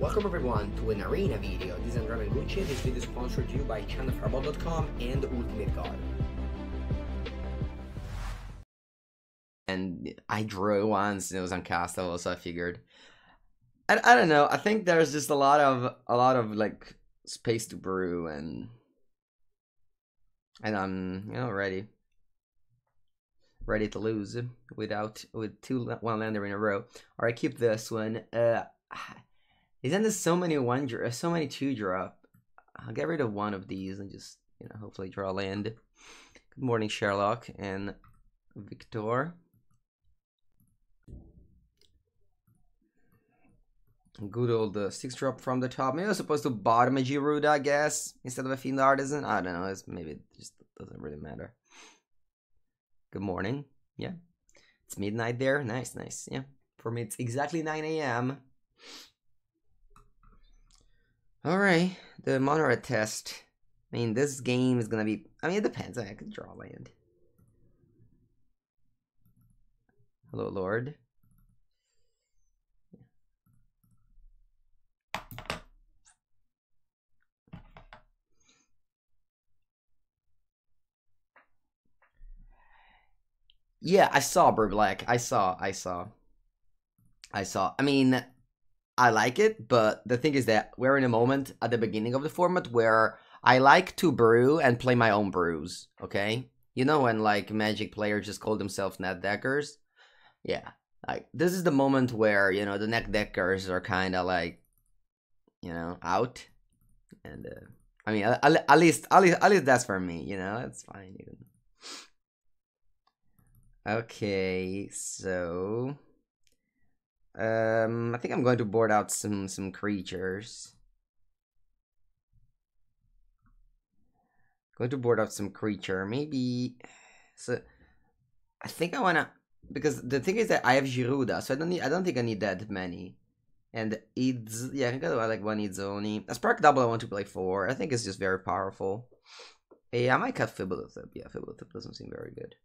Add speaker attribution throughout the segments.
Speaker 1: Welcome everyone to an arena video. This is Andrea Mengucci. This video is sponsored to you by channelfireball.com and Ultimate Guard. And I drew once and it was uncastable, so I figured. I don't know. I think there's just a lot of like space to brew, and I'm ready to lose with 1 lander in a row. All right, keep this one. Isn't there so many 2 drop? I'll get rid of one of these and just hopefully draw land. Good morning, Sherlock and Victor. Good old 6 drop from the top. Maybe I was supposed to bottom a Giruda, I guess, instead of a Fiend Artisan. I don't know. Maybe it just doesn't really matter. Good morning. Yeah, it's midnight there. Nice. Yeah, for me it's exactly 9 a.m. All right, the Monorail test. I mean, this game is gonna be. I mean, it depends. I could draw land. Hello, Lord. Yeah, I saw Blue Black. I saw. I mean, I like it, but the thing is that we're in a moment at the beginning of the format where I like to brew and play my own brews, okay? You know when like Magic players just call themselves net deckers? Yeah, like this is the moment where, the net deckers are kind of like, out. And I mean, at least that's for me, it's fine. Okay, so I think I'm going to board out some creatures. Going to board out some creature, maybe. So I think I wanna, because the thing is that I have Giruda, so I don't think I need that many. And it's, yeah, I think I like 1 Idzoni. A Spark Double I want to play 4. I think it's just very powerful. Yeah, I might cut Fibbolethip. Yeah, Fibbolethip doesn't seem very good.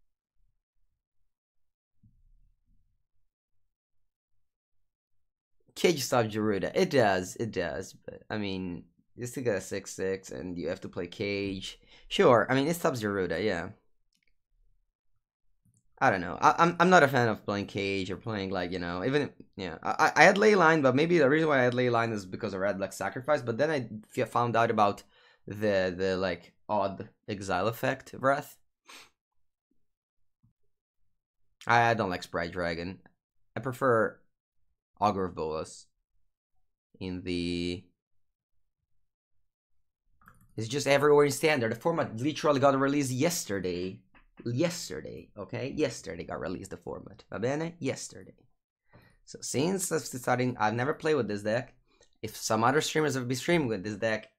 Speaker 1: Cage stop Giruda. It does, but I mean, you still got a 6/6 and you have to play Cage. Sure, I mean, it stops Giruda, yeah. I don't know. I'm not a fan of playing Cage or playing like, even, yeah. I had Leyline, but maybe the reason why I had Leyline is because of Red Black Sacrifice, but then I found out about the like odd exile effect breath. I don't like Sprite Dragon. I prefer Augur of Bolas in the... It's just everywhere in Standard. The format literally got released yesterday. Okay? Yesterday got released, the format. Va bene? Yesterday. So since I've never played with this deck. If some other streamers have been streaming with this deck,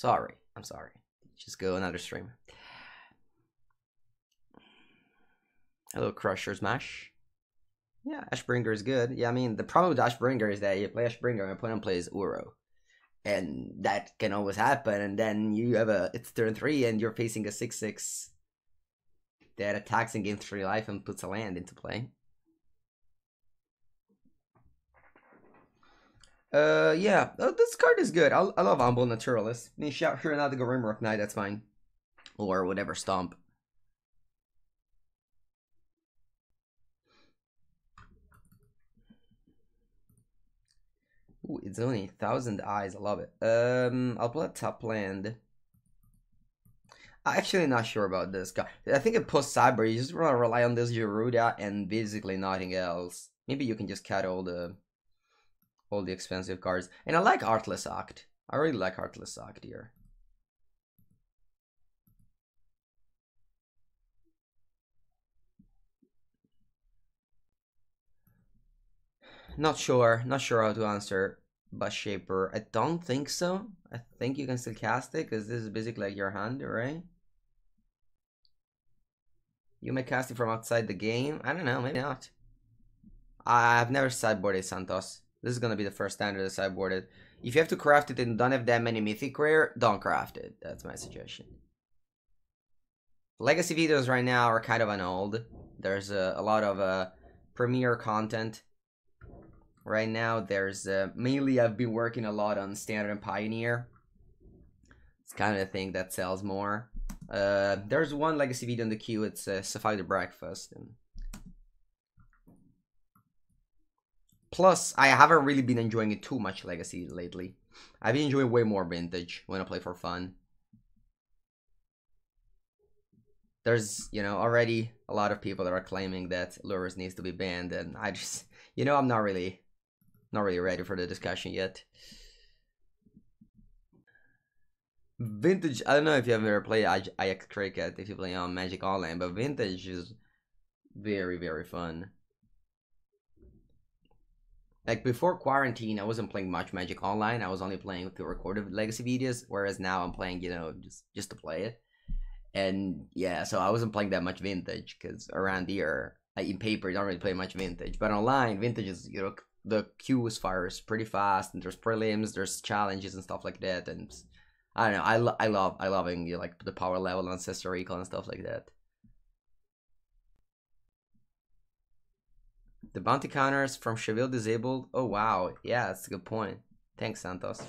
Speaker 1: I'm sorry. Just go another stream. Hello, Crusher Smash. Yeah, Ashbringer is good. Yeah, I mean, the problem with Ashbringer is that you play Ashbringer and your opponent plays Uro. And that can always happen, and then you have it's turn 3 and you're facing a 6/6 that attacks and gains 3 life and puts a land into play. Yeah, this card is good. I love Humble Naturalist. I mean, sure, not to go Rimrock Knight, that's fine. Or whatever, Stomp. Ooh, it's only 1,000 eyes. I love it. I'll play a top land. I'm actually not sure about this guy. I think it post Cyber, you just want to rely on this Giruda and basically nothing else. Maybe you can just cut all the expensive cards. And I like Artless Act. I really like Artless Act here. Not sure how to answer Bus Shaper. I don't think so. I think you can still cast it because this is basically like your hand, right? You may cast it from outside the game. I don't know, maybe not. I've never sideboarded Santos. This is gonna be the first time that I sideboarded. If you have to craft it and don't have that many mythic rare, don't craft it. That's my suggestion. Legacy videos right now are kind of an old. There's a lot of premiere content right now. There's mainly I've been working a lot on Standard and Pioneer. It's kind of the thing that sells more. There's one legacy video in the queue. It's Sapphire Breakfast. And plus, I haven't really been enjoying it too much legacy lately. I've been enjoying way more vintage when I play for fun. There's, you know, already a lot of people that are claiming that lures needs to be banned, and I just, you know, I'm not really ready for the discussion yet. Vintage, I don't know if you have ever played Ajax Cricket, if you play on Magic Online, but Vintage is very, very fun. Like, before quarantine, I wasn't playing much Magic Online. I was only playing to recorded legacy videos, whereas now I'm playing, you know, just to play it. And yeah, so I wasn't playing that much Vintage, because around here, like in paper, you don't really play much Vintage. But online, Vintage is, you know, the queue fires pretty fast, and there's prelims, there's challenges and stuff like that, and I don't know, I loving, you know, like the power level on Sister Recall and stuff like that. The bounty counters from Cheville disabled. Oh wow, yeah, that's a good point. Thanks, Santos.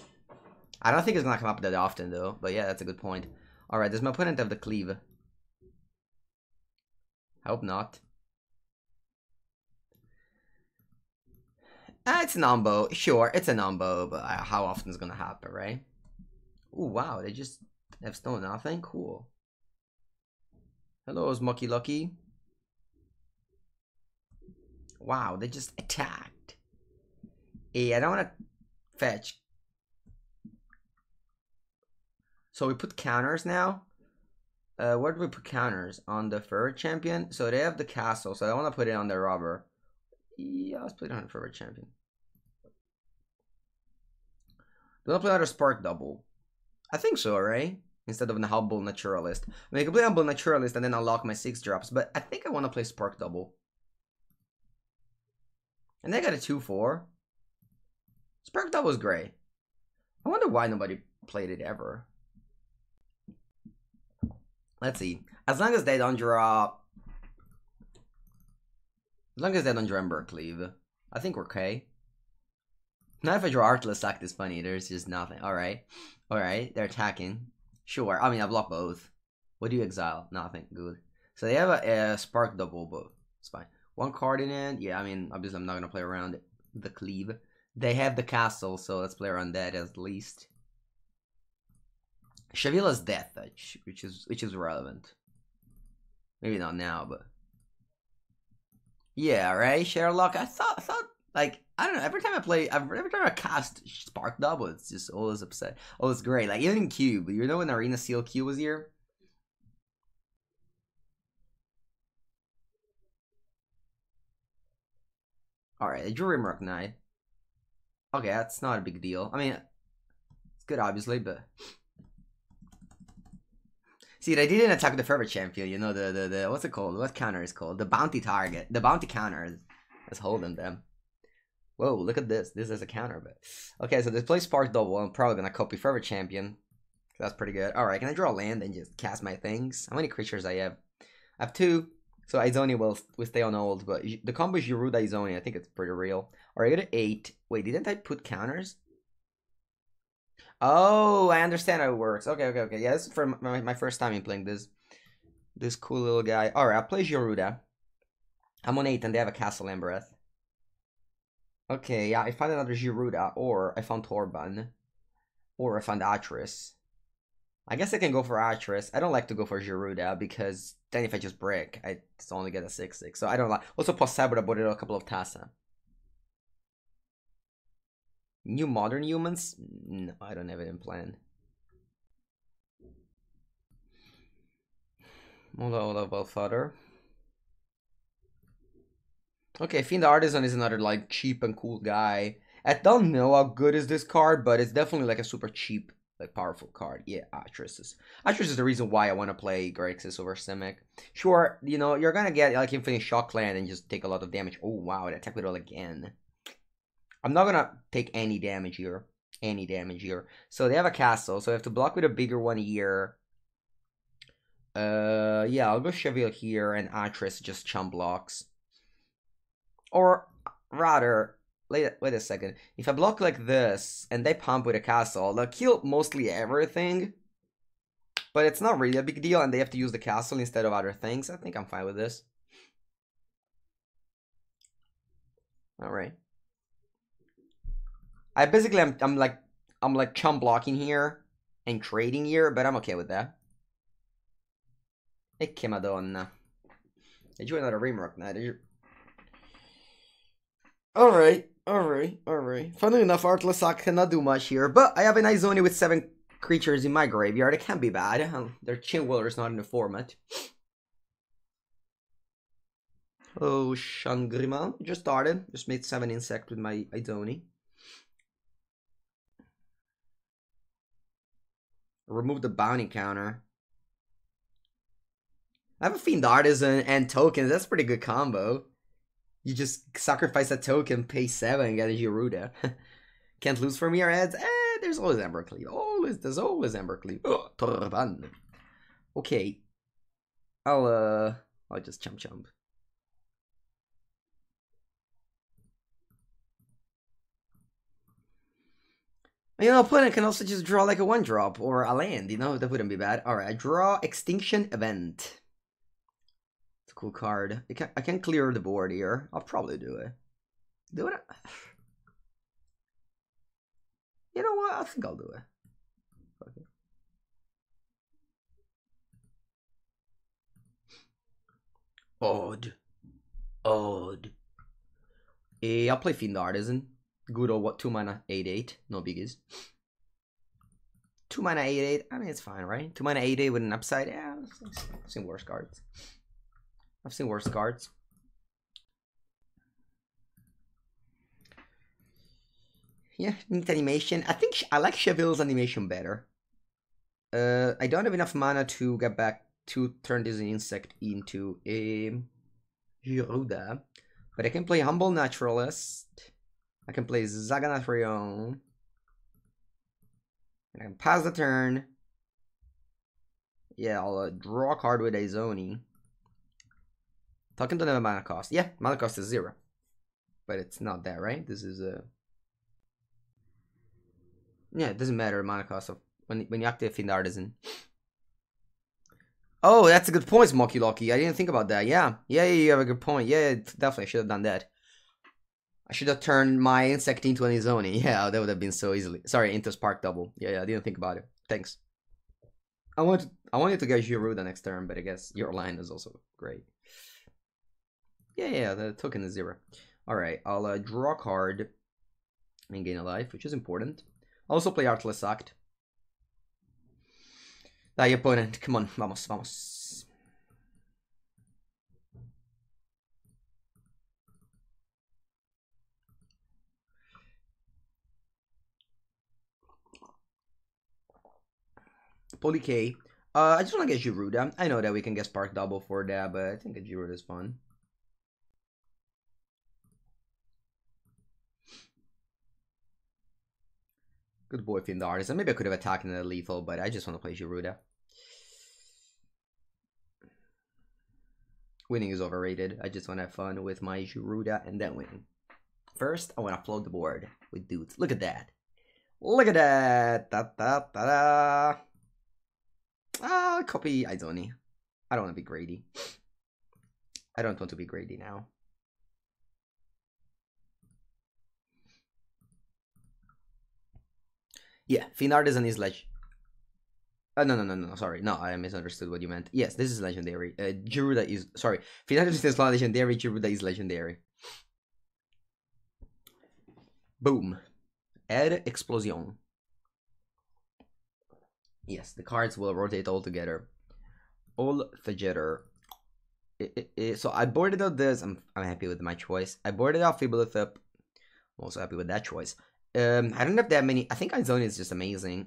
Speaker 1: I don't think it's gonna come up that often though, but yeah, that's a good point. Alright, does my opponent have the cleave? I hope not. It's an umbo. Sure, it's an umbo, but how often is it gonna happen, right? Ooh, wow, they just have stolen nothing? Cool. Hello, Smoky Lucky. Wow, they just attacked. Hey, I don't want to fetch. So we put counters now. Where do we put counters? On the Ferret Champion? So they have the castle, so I want to put it on the rubber. Yeah, let's put it on the Ferret Champion. Do not play another Spark Double. I think so, right? Instead of an Humble Naturalist. I mean, I can play Humble Naturalist and then unlock my 6 drops, but I think I want to play Spark Double. And they got a 2-4. Spark Double is great. I wonder why nobody played it ever. Let's see. As long as they don't draw... As long as they don't draw Ember Cleave, I think we're okay. Now if I draw Artless Act is funny, there's just nothing. Alright. Alright, they're attacking. Sure, I mean I block both. What do you exile? Nothing. Good. So they have a Spark Double, but it's fine. One card in it. Yeah, I mean, obviously I'm not gonna play around the cleave. They have the castle, so let's play around that at least. Shavila's Death Touch, which is relevant. Maybe not now, but yeah, right, Sherlock. I thought like I don't know. Every time I cast Spark Double, it's just always upset. Oh, it's great. Like even in Cube, you know when Arena Seal Q was here. Alright, I drew Rimrock Knight. Okay, that's not a big deal. I mean, it's good, obviously, but... See, they didn't attack the Fervor Champion, you know, the what's it called? What counter is called? The Bounty Target. The Bounty Counter is holding them. Whoa, look at this. This is a counter, but... Okay, so this plays Spark Double. I'm probably gonna copy Fervor Champion. That's pretty good. Alright, can I draw a land and just cast my things? How many creatures I have? I have 2. So Izoni will stay on hold, but the combo is Yoruda Izoni. I think it's pretty real. Alright, I got an 8. Wait, didn't I put counters? Oh, I understand how it works. Okay. Yeah, this is for my first time in playing this cool little guy. Alright, I'll play Yoruda. I'm on 8 and they have a Castle Embereth. Okay, yeah, I found another Yoruda, or I found Torban, or I found Atris. I guess I can go for Atris. I don't like to go for Yoruda because then if I just break, I just only get a 6/6. So I don't like. Also, Possible bought it a couple of Tassa. New Modern Humans? No, I don't have it in plan. Well, further. Okay, Fiend Artisan is another like cheap and cool guy. I don't know how good is this card, but it's definitely like a super cheap, like powerful card. Yeah, Atris is the reason why I want to play Grixis over Simic. Sure, you know, you're gonna get like Infinite Shock Land and just take a lot of damage. Oh wow, it attack with all again. I'm not gonna take any damage here. So they have a castle, so I have to block with a bigger one here. Yeah, I'll go Cheville here and Atris just chump blocks. Or rather, wait a second. If I block like this and they pump with a castle, they'll kill mostly everything. But it's not really a big deal, and they have to use the castle instead of other things. I think I'm fine with this. Alright. I basically I'm like chump blocking here and trading here, but I'm okay with that. E che madonna. E giù another Rimrock Knight. Alright. Funnily enough, Artless Sock cannot do much here, but I have an Izoni with 7 creatures in my graveyard. It can't be bad. Their Chinwiller's not in the format. Oh, Shangri-Ma. Just started. Just made 7 insect with my Izoni. Remove the bounty counter. I have a Fiend Artisan and token. That's a pretty good combo. You just sacrifice a token, pay 7, and get a Giruda. Can't lose from your heads. There's always Embercleave. There's always Embercleave. Oh, Torban. Okay. I'll just chump. You know, opponent can also just draw like a 1-drop or a land, you know, that wouldn't be bad. Alright, I draw Extinction Event. It's a cool card. I can clear the board here. I'll probably do it. Do it? You know what? I think I'll do it. Okay. Odd. I'll play Fiend Artisan. Good old what? 2 mana 8/8. No biggies. 2 mana 8/8. I mean, it's fine, right? 2 mana 8/8 with an upside. Yeah, I've seen worse cards. Yeah, neat animation. I think I like Chevil's animation better. I don't have enough mana to get back to turn this insect into a Giruda. But I can play Humble Naturalist. I can play Zaganathrion. And I can pass the turn. Yeah, I'll draw a card with Izoni. Talking to them mana cost. Yeah, mana cost is 0. But it's not that, right? This is a... Yeah, it doesn't matter mana cost of when you activate Fiend Artisan. Oh, that's a good point, Smoky Locky. I didn't think about that. Yeah, you have a good point. Yeah, definitely, I should have done that. I should have turned my insect into an Izoni. Yeah, that would have been so easily. Sorry, into Spark Double. Yeah, I didn't think about it. Thanks. I wanted to get Giruda next turn, but I guess your line is also great. Yeah, the token is 0. Alright, I'll draw a card and gain a life, which is important. I'll also play Artless Act. Die, opponent. Come on, vamos. Poly K. I just want to get Giruda. I know that we can get Spark Double for that, but I think a Giruda is fun. Good boy, Fiend Artisan. Maybe I could have attacked in a lethal, but I just want to play Giruda. Winning is overrated. I just want to have fun with my Giruda and then win. First, I want to float the board with dudes. Look at that. Look at that. Da-da-da-da. Ah, copy Izoni. I don't want to be greedy. I don't want to be greedy now. Yeah, Fiend Artisan is like... no, sorry. No, I misunderstood what you meant. Yes, this is legendary. Giruda is... Sorry. Fiend Artisan is not legendary, Giruda is legendary. Boom. Add Explosion. Yes, the cards will rotate all together. All together. So I boarded out this. I'm happy with my choice. I boarded out Fibbolethip. I'm also happy with that choice. I don't have that many. I think Izoni is just amazing.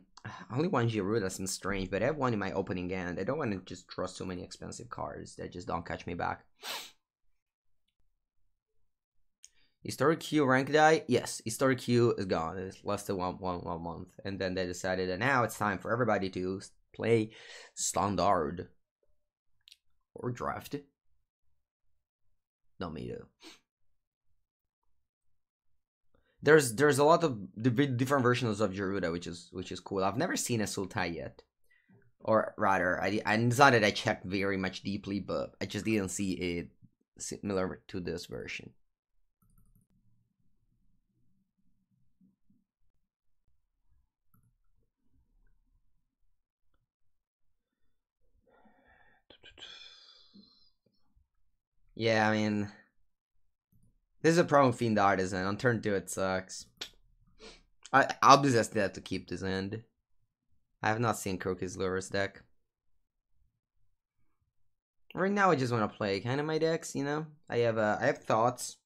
Speaker 1: Only one Giruda seems strange, but I have one in my opening hand. I don't want to just trust too many expensive cards that just don't catch me back. Historic Q rank die? Yes, Historic Q is gone. It's less than one month. And then they decided that now it's time for everybody to play Standard. Or Draft. Not me though. There's a lot of different versions of Gerudo, which is cool. I've never seen a Sultai yet, or rather, it's not that I checked very much deeply, but I just didn't see it similar to this version. Yeah, I mean, this is a problem with Fiend Artisan. On turn 2, it sucks. I'll just that to keep this end. I have not seen Kroki's Lures deck. Right now, I just want to play kind of my decks, you know? I have thoughts.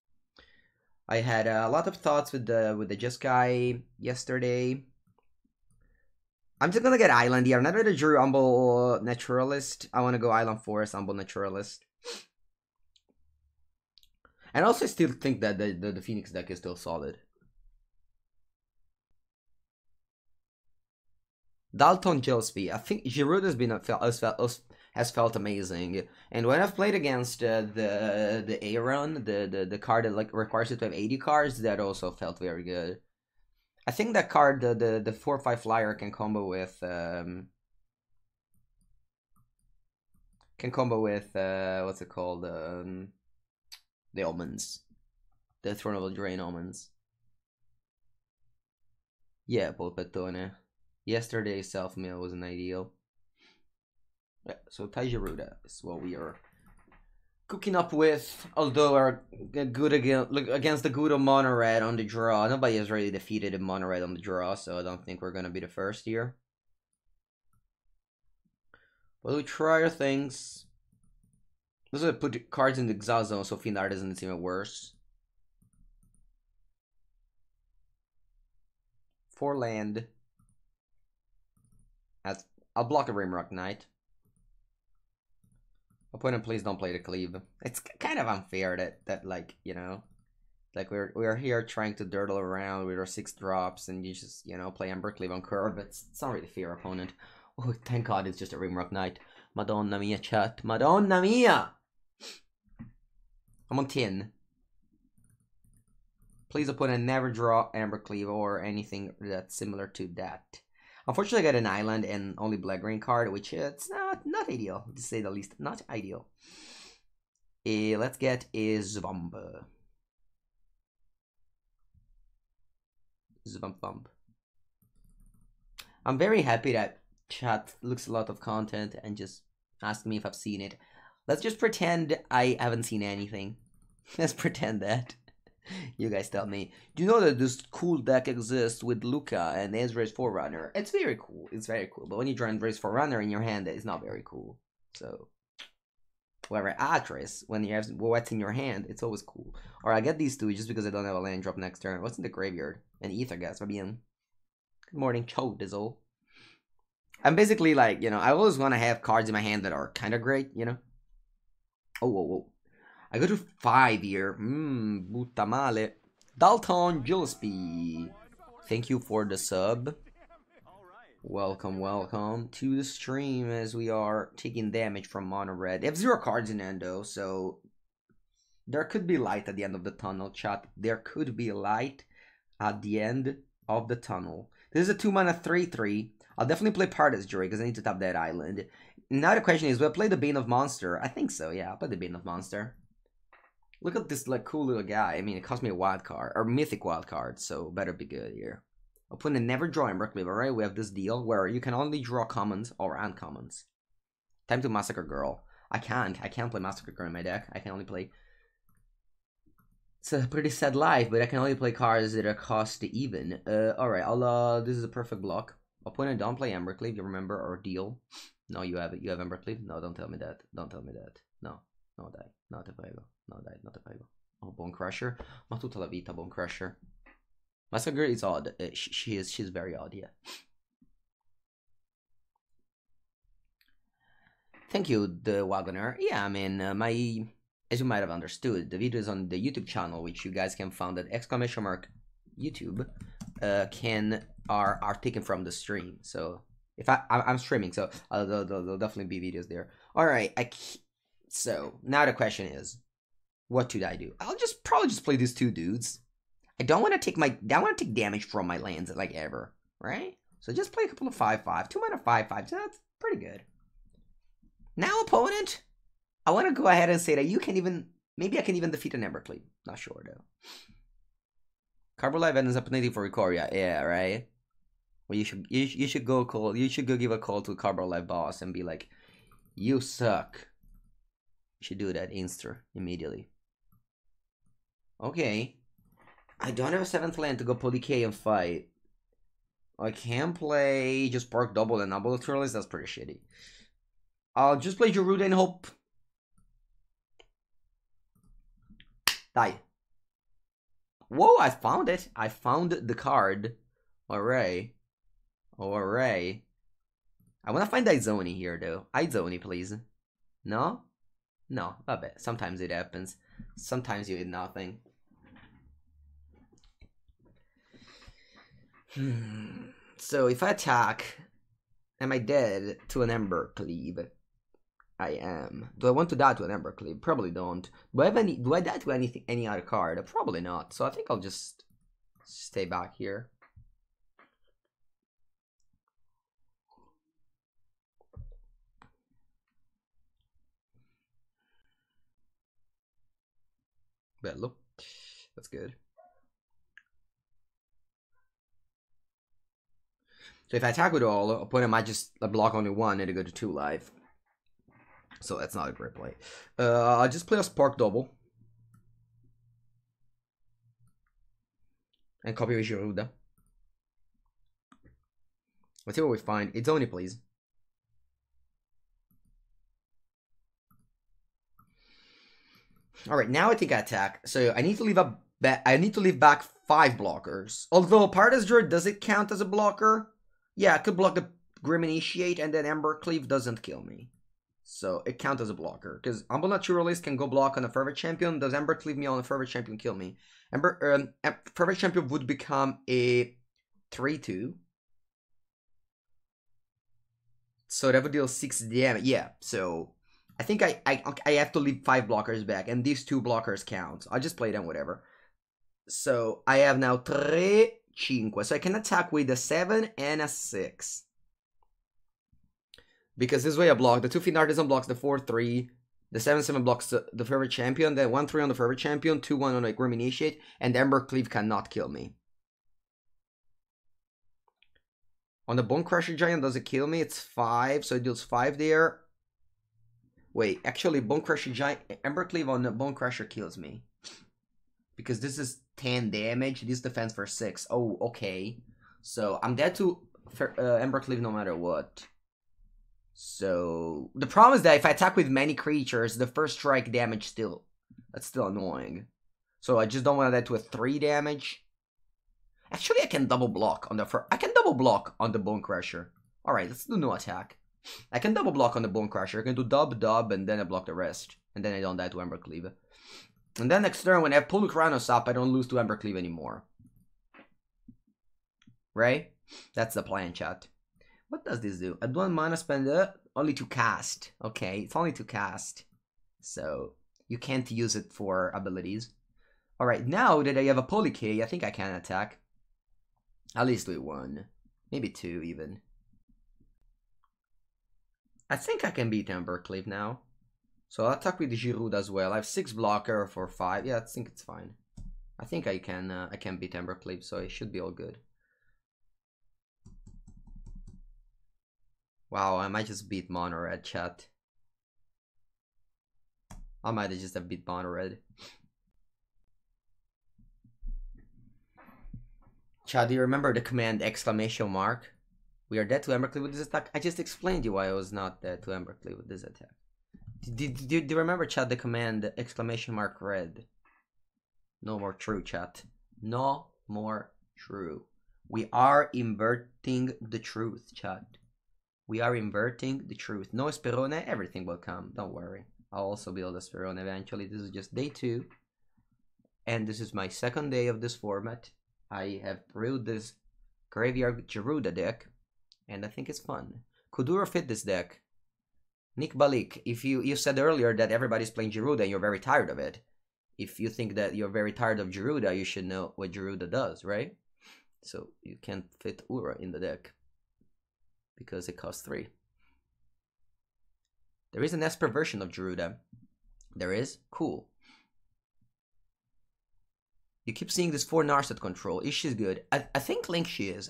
Speaker 1: I had a lot of thoughts with the Just Guy yesterday. I'm just gonna get Island here. I'm not really Drew Humble Naturalist. I want to go Island Forest, Humble Naturalist. And also, I still think that the Phoenix deck is still solid. Dalton Gillespie. I think Giroud has felt amazing. And when I've played against the Aaron, the card that like requires you to have 80 cards, that also felt very good. I think that card, the 4/5 flyer, can combo with what's it called? The Omens, the Throne of Eldraine Omens. Yeah, Polpettone. Yesterday's self-mill was an ideal. Yeah, so Taijiruda is what we are cooking up with. Although our good against the good of Mono Red on the draw. Nobody has really defeated a Mono Red on the draw, so I don't think we're gonna be the first here. But we try our things. This is put cards in the exile zone so Fiend Artisan is even worse. 4 land. I'll block a Rimrock Knight. Opponent, please don't play the Cleave. It's kind of unfair that like, you know, like we're here trying to dirtle around with our 6 drops and you just, you know, play Embercleave on curve. It's not really fair, opponent. Oh, thank God it's just a Rimrock Knight. Madonna mia, chat. Madonna mia! I'm on 10. Please, opponent, never draw Embercleave or anything that's similar to that. Unfortunately, I got an island and only black-green card, which it's not ideal, to say the least. Not ideal. Let's get a Zwamp. Zwamp. I'm very happy that chat looks a lot of content and just ask me if I've seen it. Let's just pretend I haven't seen anything. Let's pretend that. You guys tell me. Do you know that this cool deck exists with Luca and Ezra's Forerunner? It's very cool. It's very cool. But when you draw Ezra's Forerunner in your hand, it's not very cool. So, whatever. Atris, when you have what's in your hand, it's always cool. Or I get these two just because I don't have a land drop next turn. What's in the graveyard? An Ether Gas, Fabian. Good morning, Cho Dizzle. I'm basically like, you know, I always want to have cards in my hand that are kind of great, you know? Oh, whoa, whoa. I go to 5 here. Butta male. Dalton Gillespie. Thank you for the sub. Welcome, welcome to the stream as we are taking damage from Mono Red. They have 0 cards in Endo, so there could be light at the end of the tunnel, chat. There could be light at the end of the tunnel. This is a 2-mana 3/3. I'll definitely play Partis Jury because I need to tap that island. Now the question is, will I play the Bane of Monster? I think so, yeah. I'll play the Bane of Monster. Look at this like cool little guy. I mean, it cost me a wild card, or mythic wild card, so better be good here. Opponent never draw Embercleave, alright? We have this deal where you can only draw commons or uncommons. Time to Massacre Girl. I can't play Massacre Girl in my deck. I can only play... It's a pretty sad life, but I can only play cards that are cost even. Alright, this is a perfect block. Opponent, don't play Embercleave, you remember, or deal. No, you have it. You have Embercleave? No, don't tell me that. Don't tell me that. No. No, dai. No, te prego. No, dai, no te prego. Oh, Bone Crusher? Ma tutta la vita, Bone Crusher. Massacre is odd. She's very odd, yeah. Thank you, the Wagoner. Yeah, I mean, as you might have understood, the videos on the YouTube channel, which you guys can find at !YouTube, are taken from the stream. So if I'm streaming, so there'll definitely be videos there. All right, so now the question is, what should I do? I'll probably just play these 2 dudes. I don't want to take damage from my lands like ever, right? So just play a couple of 5/5, 2 mana 5/5. So that's pretty good. Now, opponent, I want to go ahead and say that you can even, maybe I can even defeat an Embercleave. Not sure though. Carbo ends up native for Ikoria. Yeah, right. Well, you should go give a call to Carbo boss and be like, you suck. You should do that immediately. Okay. I don't have a 7th land to go Polyk and fight. I can play just Park Double and Double Naturalist. That's pretty shitty. I'll just play Gerudo and hope. Die. Whoa, I found it. I found the card. Alright. Alright. I want to find Izoni here, though. Izoni, please. No? No, I bet. Sometimes it happens. Sometimes you hit nothing. So if I attack, am I dead to an Embercleave? I am. Do I want to die to an Embercleave? Probably don't. Do I die to any other card? Probably not. So I think I'll just stay back here. Bello. That's good. So if I attack with all, opponent might just block only 1 and go to 2 life. So that's not a great play. I'll just play a Spark Double. And copy with Gerudo. Let's see what we find. It's only, please. Alright, now I think I attack. So I need to leave back 5 blockers. Although Paradise Druid, does it count as a blocker? Yeah, I could block the Grim Initiate and then Embercleave doesn't kill me. So it counts as a blocker. Because Humble Naturalist can go block on a Fervent Champion. Does Embercleave me on a Fervent Champion kill me? Fervent Champion would become a 3/2. So that would deal 6 damage. Yeah, so I think I have to leave 5 blockers back. And these 2 blockers count. I'll just play them, whatever. So I have now 3, 5. So I can attack with a 7 and a 6. Because this way I block. The 2 Fiend Artisan blocks the 4/3. The 7/7 blocks the Fervent Champion. Then 1/3 on the Fervent Champion. 2/1 on the Grim Initiate. And the Embercleave cannot kill me. On the Bone Crusher Giant, does it kill me? It's 5. So it deals 5 there. Wait, actually Bone Crusher Giant, Embercleave on the Bone Crusher kills me. Because this is 10 damage. This defense for 6. Oh, okay. So I'm dead to Embercleave no matter what. So the problem is that if I attack with many creatures, the first strike damage that's still annoying. So I just don't want to die to a 3 damage. Actually, I can double block on the Bone Crusher. All right, let's do no attack. I can double block on the Bone Crusher. I can do dub, and then I block the rest, and then I don't die to Embercleave. And then next turn, when I have Polukranos up, I don't lose to Embercleave anymore. Right? That's the plan, chat. What does this do? At 1 mana spend only to cast. Okay, it's only to cast. So you can't use it for abilities. Alright, now that I have a Polyk, I think I can attack. At least with 1. Maybe 2 even. I think I can beat Embercleave now. So I'll attack with the Gerudo as well. I have 6 blocker for 5. Yeah, I think it's fine. I think I can beat Embercleave, so it should be all good. Wow, I might just beat Mono Red, chat. I might just have beat Mono Red. Chat, do you remember the command exclamation mark? We are dead to Embercleave with this attack. I just explained you why I was not dead to Embercleave with this attack. Do you remember, chat, the command exclamation mark red? No more true, chat. No more true. We are inverting the truth, chat. We are inverting the truth. No Esperone, everything will come. Don't worry. I'll also build a Esperone eventually. This is just day 2. And this is my 2nd day of this format. I have brewed this Graveyard Gerudo deck. And I think it's fun. Kuduro fit this deck. Nick Balik, if you said earlier that everybody's playing Gerudo and you're very tired of it. if you think that you're very tired of Geruda, you should know what Geruda does, right? So you can't fit Ura in the deck because it costs 3. There is an Esper version of Geruda. There is? Cool. You keep seeing this 4 Narset control. Is she good? I think Link she is.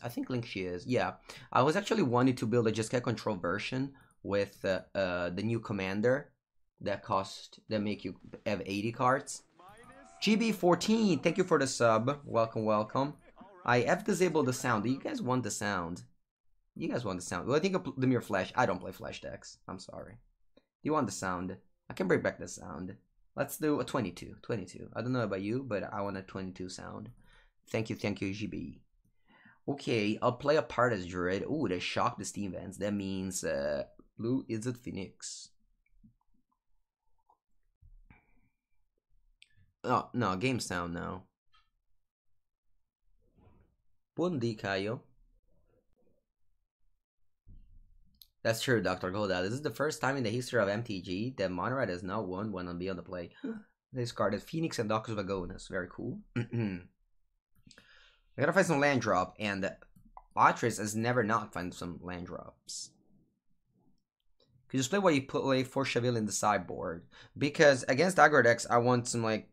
Speaker 1: Yeah. I was actually wanting to build a Just Get Control version with the new commander that make you have 80 cards. GB14, thank you for the sub. Welcome. I have disabled the sound. Do you guys want the sound? Well, I think of the mere Flash. I don't play Flash decks. I'm sorry. Do you want the sound? I can bring back the sound. Let's do a 22. I don't know about you, but I want a 22 sound. Thank you, GB. Okay, I'll play a part as Druid. Ooh, they shocked the Steam Vents. That means blue is it Phoenix. Oh, no, game sound now. Buondì, Caio. That's true, Dr. Golda. This is the first time in the history of MTG that Monored has not won when on Beyond the Play. They discarded Phoenix and Doctor's Vagonas. Very cool. I gotta find some land drop, and Atris has never not found some land drops. You just play what you play for Chaville in the sideboard. Because against aggro decks, I want some, like,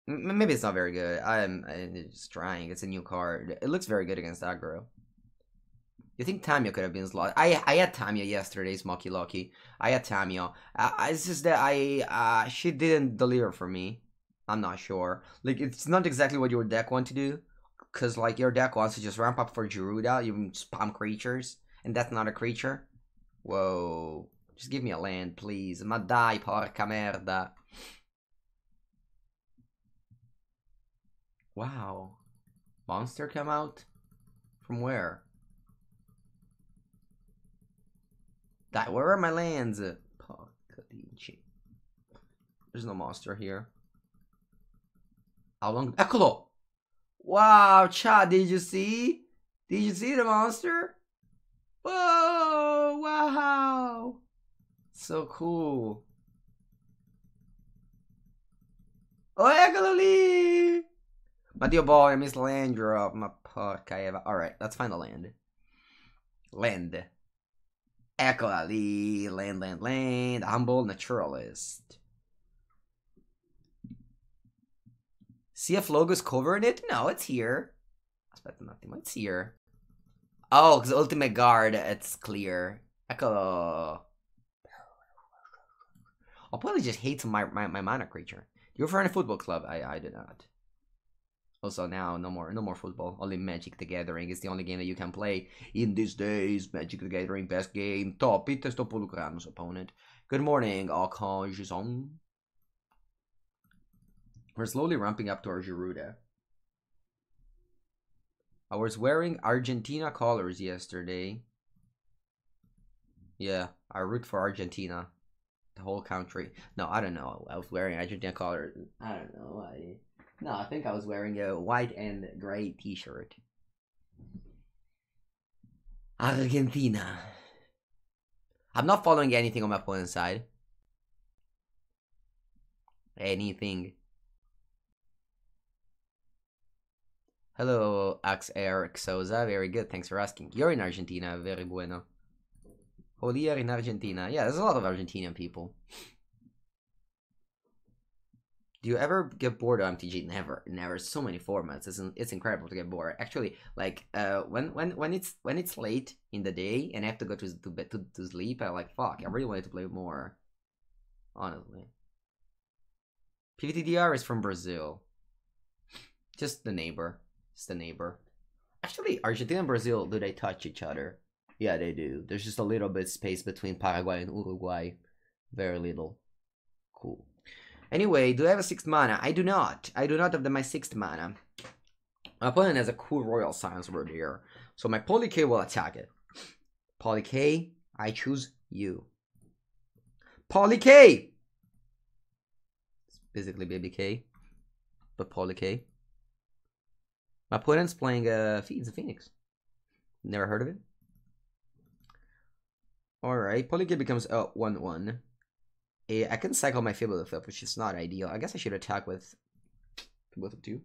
Speaker 1: maybe it's not very good. I'm just trying. It's a new card. It looks very good against aggro. You think Tamiya could have been slot? I had Tamiya yesterday, Smoky Lucky. I had Tamiya. It's just that she didn't deliver for me. I'm not sure. Like, it's not exactly what your deck wants to do. Because, like, your deck wants to just ramp up for Geruda. You spam creatures. And that's not a creature. Whoa. Just give me a land, please. Ma dai, porca merda. Wow. Monster come out? From where? Where are my lands? There's no monster here. How long? Eccolo! Wow, chat, did you see? Did you see the monster? Whoa, wow. So cool. Oh, eccolo lì! Ma Dio boy, I missed land drop. Ma porca Eva. Alright, let's find a land. Land. Eccola lì, land, humble naturalist. CF logo's covering it? No, it's here. Aspetta un attimo, it's here. Oh, because ultimate guard, it's clear. Eccolo. I'll probably just hate my mana creature. Do you refer to football club? I do not. Also now, no more football. Only Magic the Gathering is the only game that you can play in these days. Magic the Gathering, best game. Top it, sto lucrando opponent. Good morning, Arcangison. We're slowly ramping up to our Geruda. I was wearing Argentina colors yesterday. Yeah, I root for Argentina. The whole country. No, I don't know. I was wearing Argentina colors. I don't know. No, I think I was wearing a white and gray t-shirt. Argentina. I'm not following anything on my opponent's side. Anything. Hello, Air Xosa. Very good. Thanks for asking. You're in Argentina. Very bueno. Holier in Argentina. Yeah, there's a lot of Argentinian people. Do you ever get bored of MTG? Never. So many formats. It's incredible to get bored. Actually, like when it's late in the day and I have to go to sleep, I'm like, fuck. I really wanted to play more. Honestly, PVTDR is from Brazil. Just the neighbor. Actually, Argentina and Brazil, do they touch each other? Yeah, they do. There's just a little bit space between Paraguay and Uruguay. Very little. Cool. Anyway, do I have a 6th mana? I do not. I do not have my 6th mana. My opponent has a cool Royal Silence over here. So my Poly K will attack it. Poly K, I choose you. Poly K! It's basically Baby K. But Poly K. My opponent's playing Feeds a Phoenix. Never heard of it? Alright, Poly K becomes a 1-1. I can cycle my Fibboleth, which is not ideal. I guess I should attack with Both of you.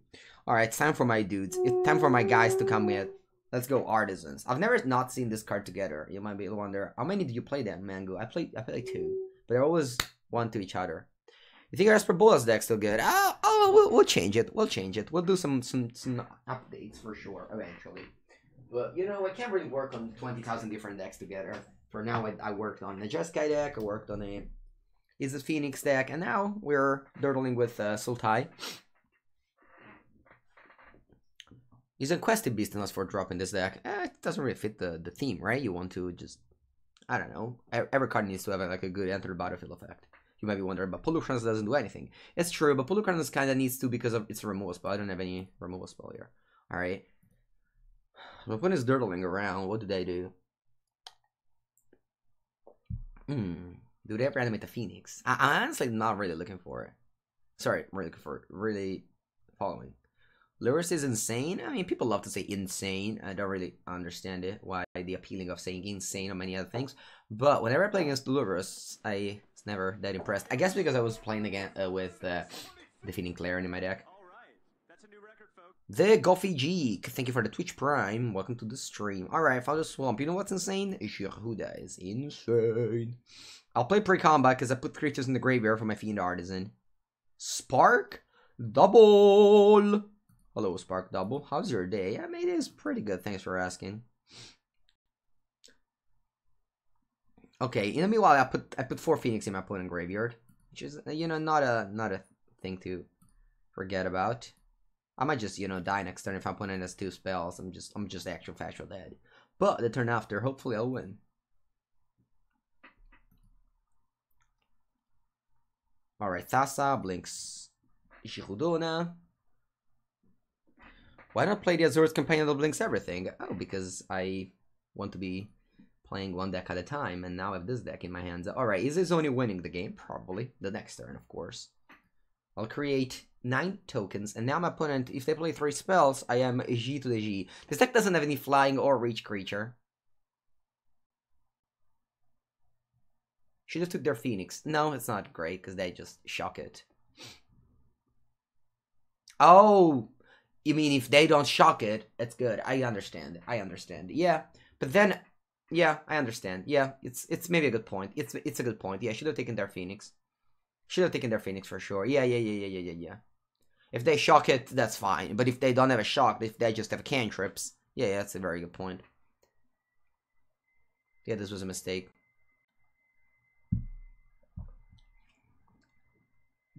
Speaker 1: Alright, it's time for my dudes. It's time for my guys to come with. Let's go artisans. I've never not seen this card together. You might be able to wonder, how many did you play then, Mango? I played like 2. But they're always one to each other. You think our Spirbolas deck's still good? We'll change it. We'll change it. We'll do some updates for sure eventually. But you know, I can't really work on 20,000 different decks together. For now, I worked on a Jeskai deck. I worked on a Is it Phoenix deck, and now we're dirtling with Sultai. He's a Quested Beast unless for dropping this deck. It doesn't really fit the theme, right? You want to just, I don't know. Every card needs to have like a good enter the battlefield effect. You might be wondering, but Polucrans doesn't do anything. It's true, but Polucrans kind of needs to because of its removal spell. I don't have any removal spell here. Alright. My opponent is dirtling around. What do they do? Do they ever animate the Phoenix? I'm honestly not really looking for it. Sorry, I'm really looking for it. Really following. Lurus is insane. I mean, people love to say insane. I don't really understand it. Why the appealing of saying insane or many other things. But whenever I play against Lurus, I was never that impressed. I guess because I was playing again with Defeating Clarion in my deck. The Goffy Geek, thank you for the Twitch Prime. Welcome to the stream. Alright, Father Swamp. You know what's insane? Shirahuda is insane. I'll play pre-combat because I put creatures in the graveyard for my Fiend Artisan. Spark Double. Hello, Spark Double. How's your day? I mean, it is pretty good. Thanks for asking. Okay, in the meanwhile, I put 4 Phoenix in my opponent graveyard, which is, you know, not a thing to forget about. I might just, you know, die next turn if my opponent has 2 spells. I'm just actual factual dead. But the turn after, hopefully I'll win. Alright, Thassa blinks Shirudona. Why not play the Azura's Companion that blinks everything? Oh, because I want to be playing one deck at a time, and now I have this deck in my hands. Alright, is Izoni winning the game? Probably. The next turn, of course. I'll create 9 tokens, and now my opponent, if they play 3 spells, I am G to the G. This deck doesn't have any flying or reach creature. Should have took their Phoenix. No, it's not great, because they just shock it. Oh! You mean if they don't shock it, it's good. I understand. I understand. Yeah. But then, yeah, I understand. Yeah, it's maybe a good point. It's a good point. Yeah, I should have taken their Phoenix. Should have taken their Phoenix for sure. Yeah. If they shock it, that's fine. But if they don't have a shock, if they just have cantrips, yeah, that's a very good point. Yeah, this was a mistake.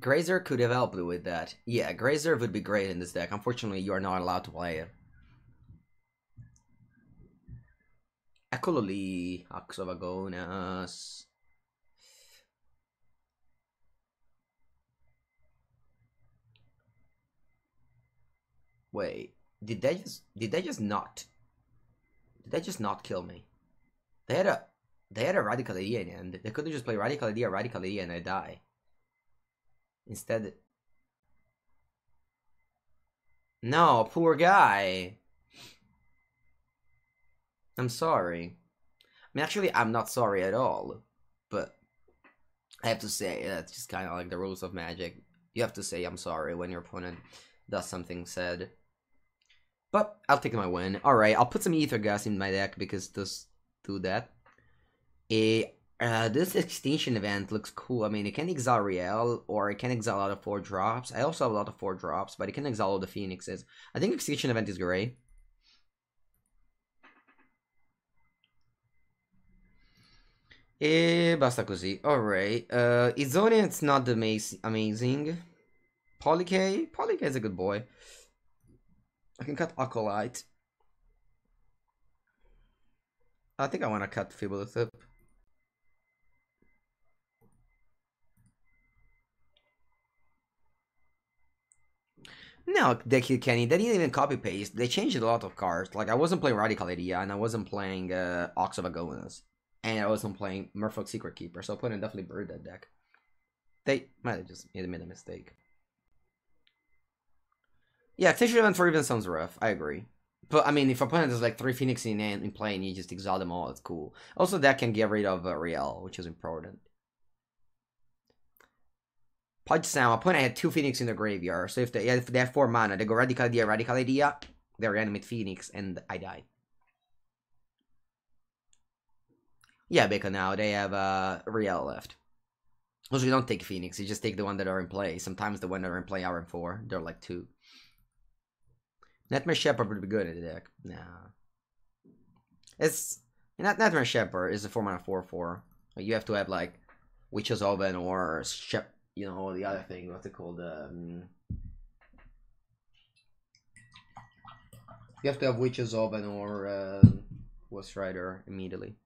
Speaker 1: Grazer could have helped with that. Yeah, Grazer would be great in this deck. Unfortunately, you are not allowed to play it. Ecololi, Axovagonas. Wait, did they just not kill me? They had a Radical Idea in the end. They could have just played Radical Idea, and I die. Instead, no, poor guy. I'm sorry. I mean, actually, I'm not sorry at all. But I have to say, that's just kind of like the rules of Magic. You have to say I'm sorry when your opponent does something sad. But I'll take my win. Alright, I'll put some Ether Gas in my deck because this do that. This Extinction event looks cool. I mean, it can exile Riel, or it can exile out of 4 drops. I also have a lot of 4 drops, but it can exile all the Phoenixes. I think Extinction event is great. E basta così. Alright. Izone, it's not amazing. Polyk is a good boy. I can cut Acolyte. I think I want to cut Fibulithip. No, Kenny, they didn't even copy paste. They changed a lot of cards. Like, I wasn't playing Radical Idea, and I wasn't playing Ox of Agonas. And I wasn't playing Merfolk Secret Keeper, so opponent definitely buried that deck. They might have just made a mistake. Yeah, Extinction event for even sounds rough. I agree. But, I mean, if opponent has like 3 Phoenix in play and you just exile them all, it's cool. Also, that can get rid of Riel, which is important. Pudge Sound. Opponent had 2 Phoenix in the graveyard. So if they have 4 mana, they go Radical Idea, they reanimate Phoenix, and I die. Yeah, because now they have Riel left. Also, you don't take Phoenix, you just take the one that are in play. Sometimes the one that are in play are in 4. They're like 2. Nightmare Shepherd would be good in the deck. Nah. It's... Nightmare Shepherd is a 4-mana 4/4. You have to have, like, Witch's Oven or you know, the other thing, what's it called? You have to have Witch's Oven or Ghost Rider immediately.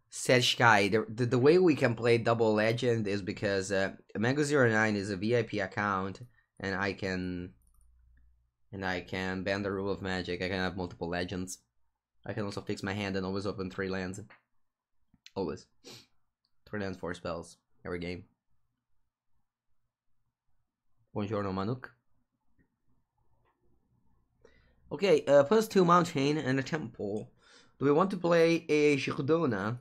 Speaker 1: Said Sky, the way we can play Double Legend is because Mengucci09 is a VIP account, and I can bend the rule of magic. I can have multiple legends. I can also fix my hand and always open 3 lands. Always. 3 lands, 4 spells every game. Buongiorno, Manuk. Okay, plus 2 Mountain and a Temple. Do we want to play a Girodona?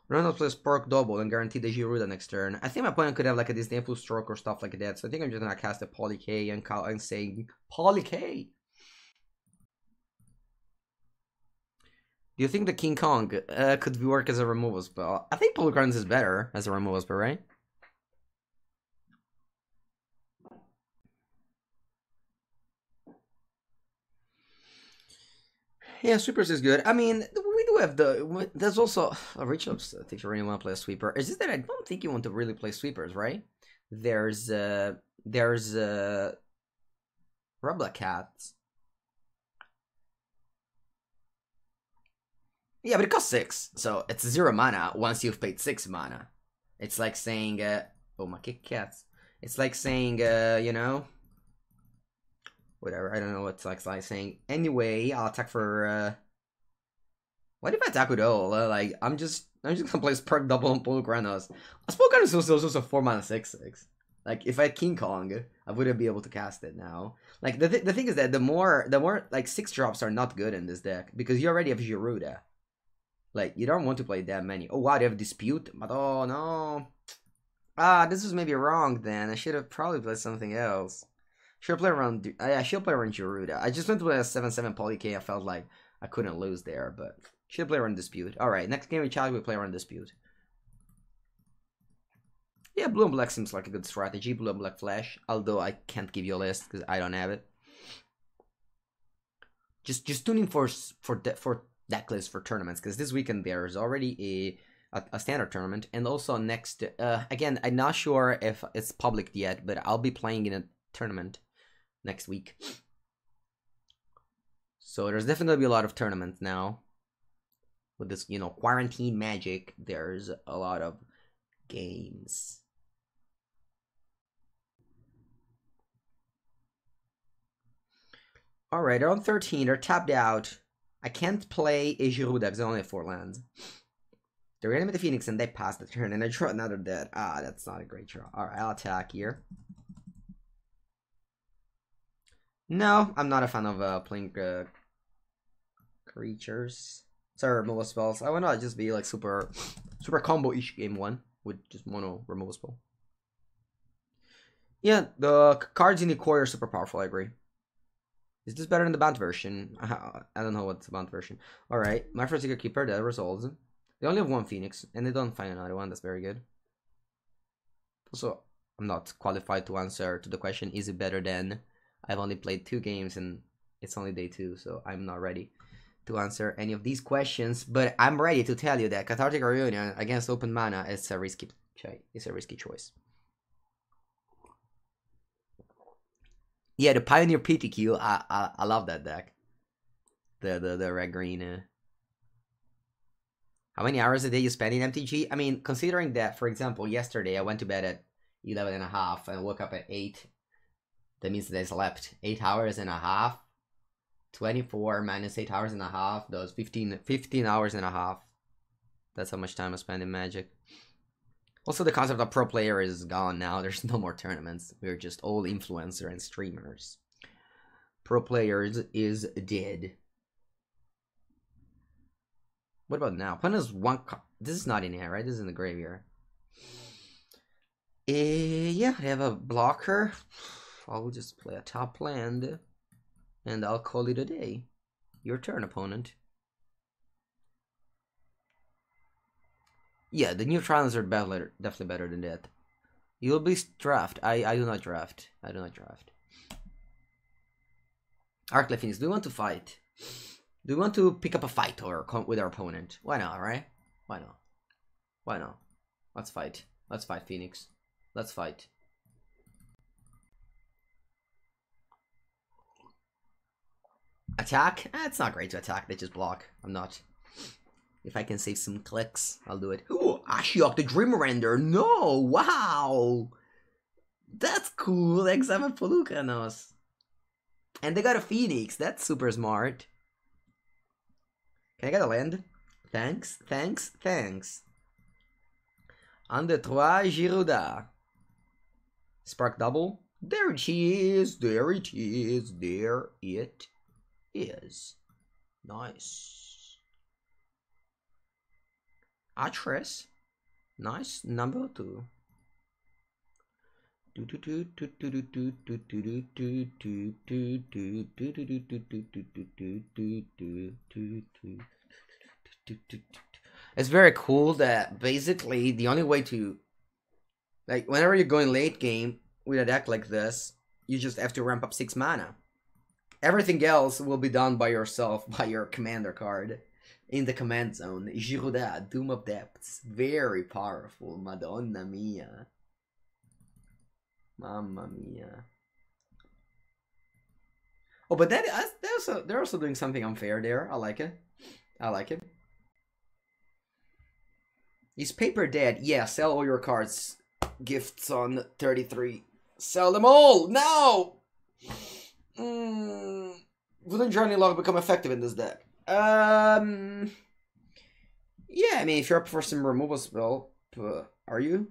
Speaker 1: Run out play Spark Double and guarantee the Giruda next turn. I think my opponent could have like a Disdainful Stroke or stuff like that. So I think I'm just gonna cast a Polyk and say Polyk. Do you think the King Kong could work as a removal spell? I think Polycrons is better as a removal spell, right? Yeah, sweepers is good. I mean, we do have there's also Richards thinks you really want to play a sweeper. It's just that I don't think you want to really play sweepers, right? There's Rubla Cats. Yeah, but it costs 6, so it's 0 mana once you've paid 6 mana. It's like saying, oh my kick cats. It's like saying, you know, whatever. I don't know what's like saying. Anyway, I'll attack for. What if I attack with all? Like I'm just gonna play Spark Double on Polukranos. Polukranos is also 4 mana 6/6. Like if I had King Kong, I wouldn't be able to cast it now. Like the thing is that the more like 6 drops are not good in this deck because you already have Giruda. Like, you don't want to play that many. Oh, wow, they have Dispute. But, oh, no. Ah, this was maybe wrong, then. I should have probably played something else. Should play around... I should play around Giruda. I just went to play a 7/7 Polyk. I felt like I couldn't lose there, but... Should play around Dispute. Alright, next game we chat, we play around Dispute. Yeah, Blue and Black seems like a good strategy. Blue and Black Flash. Although I can't give you a list, because I don't have it. Just tuning for deck list for tournaments, because this weekend there is already a standard tournament, and also next again, I'm not sure if it's public yet, but I'll be playing in a tournament next week, so there's definitely a lot of tournaments now with this, you know, quarantine magic. There's a lot of games. All right, they're on 13, they're tapped out. I can't play a Giruda because I only have 4 lands. They reanimate the Phoenix and they pass the turn, and I draw another dead. Ah, that's not a great draw. Alright, I'll attack here. No, I'm not a fan of playing creatures. Sorry, removal spells. I want to just be like super combo-ish game 1 with just mono removal spell. Yeah, the cards in the core are super powerful, I agree. Is this better than the bound version? I don't know what's the bound version. Alright, my first Secret Keeper, that resolves. They only have 1 Phoenix, and they don't find another one. That's very good. Also, I'm not qualified to answer to the question, is it better than? I've only played 2 games, and it's only day 2, so I'm not ready to answer any of these questions. But I'm ready to tell you that Cathartic Reunion against Open Mana is a risky choice. Yeah, the Pioneer PTQ, I love that deck. The red green. How many hours a day you spend in MTG? I mean, considering that, for example, yesterday I went to bed at 11:30 and woke up at 8. That means that I slept 8 hours and a half. 24 minus 8 hours and a half. Those 15 hours and a half. That's how much time I spend in Magic. Also, the concept of pro player is gone now. There's no more tournaments. We're just all influencer and streamers. Pro players is dead. What about now? Opponent is one card. This is not in here, right? This is in the graveyard. Yeah, I have a blocker. I'll just play a top land, and I'll call it a day. Your turn, opponent. Yeah, the neutrons are definitely better than that. You'll be draft. I do not draft. I do not draft. Arclight Phoenix, do you want to fight? Do you want to pick up a fight or with our opponent? Why not, right? Why not? Why not? Let's fight. Let's fight, Phoenix. Let's fight. Attack? It's not great to attack. They just block. I'm not. If I can save some clicks, I'll do it. Ooh, Ashiok the Dream Render. No, wow. That's cool. Exama Polukanos. And they got a Phoenix. That's super smart. Can I get a land? Thanks, thanks, thanks. On the Trois Girouda. Spark double. There it is. There it is. There it is. Nice. Actress. Nice. Number 2. It's very cool that basically the only way to, like, whenever you're going late game with a deck like this, you just have to ramp up 6 mana. Everything else will be done by yourself, by your commander card in the command zone. Girouda, Doom of Depths, very powerful. Madonna mia. Mamma mia. Oh, but they're also doing something unfair there. I like it. I like it. Is paper dead? Yeah, sell all your cards. Gifts on 33. Sell them all! Now! Wouldn't Journey Log become effective in this deck? Yeah, I mean, if you're up for some removal spell, are you?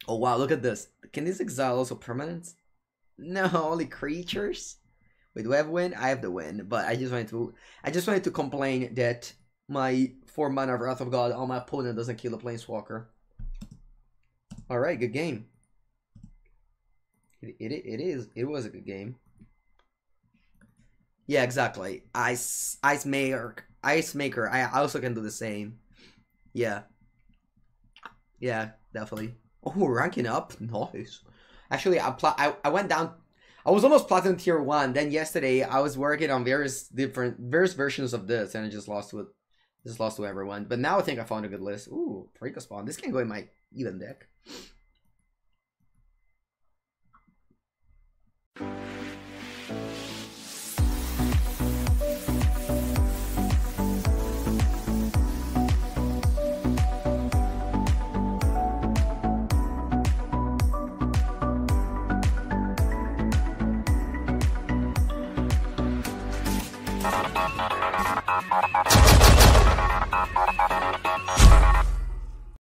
Speaker 1: Oh wow, look at this. Can this exile also permanents? No, only creatures? Wait, do I have win? I have the win, but I just wanted to complain that my 4 mana Wrath of God on my opponent doesn't kill a planeswalker. Alright, good game. It was a good game. Yeah, exactly. Ice Maker. I also can do the same. Yeah. Yeah, definitely. Oh, ranking up. Nice. Actually, I went down. I was almost platinum tier 1. Then yesterday I was working on various versions of this, and I just lost to it. Just lost to everyone. But now I think I found a good list. Ooh, Freaka Spawn. This can go in my even deck.
Speaker 2: Ha ha ha ha ha ha ha.